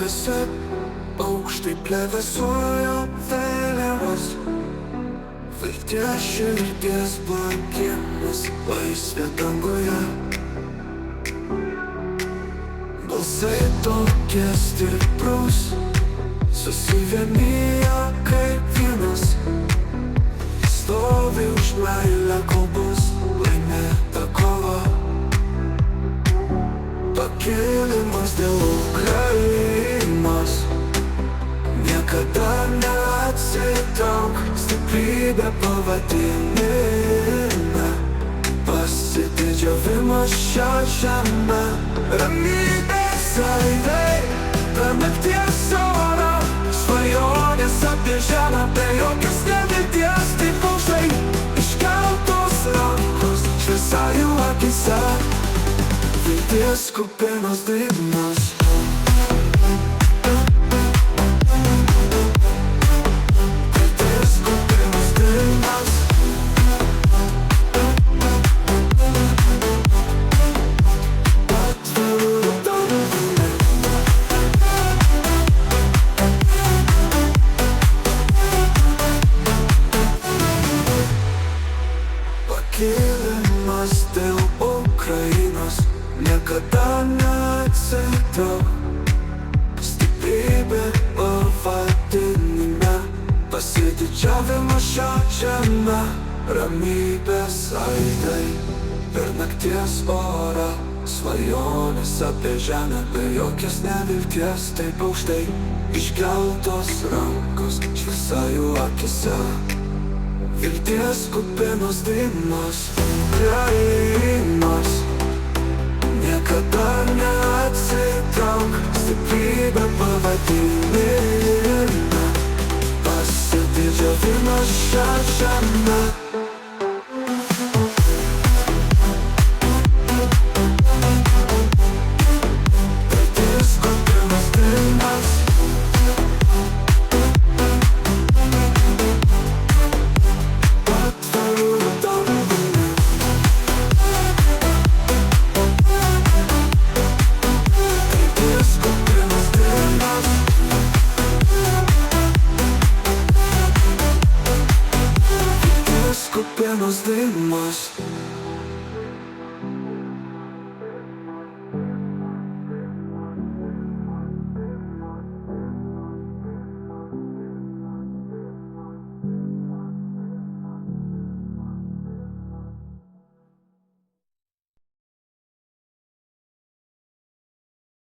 gatvėse aukštai plevėsuoja vėliavos. Vilties širdies plakimas, laisvė danguje. Balsai tokie stiprus, susivieniję kaip vienas. Stovi už meilę, kol bus laimėta kova. Pakilimas dėl Ukrainos. Niekada neatsitrauk, stiprybė pavadinime. Pasididžiavimas šią žemę, ramybės aidai per nakties orą. Svajonės apie žemę be jokios nevilties. Tai paukštai iškeltos rankos, šviesa jų akyse, vilties kupinos dainos. Pakilimas dėl Ukrainos. Niekada neatsitrauk, stiprybė pavadinime. Pasididžiavimas šią žemę, ramybės aidai per nakties orą. Svajonės apie žemę be jokios nevilties. Taip aukštai iškeltos rankos, šviesa jų akyse, vilties kupinos dainos. Ukrainos. Niekada neatsitrauk, stiprybė pavadinime. Pasididžiavimas šią žemę. Vilties kupinos dainos. Kupinos dainos.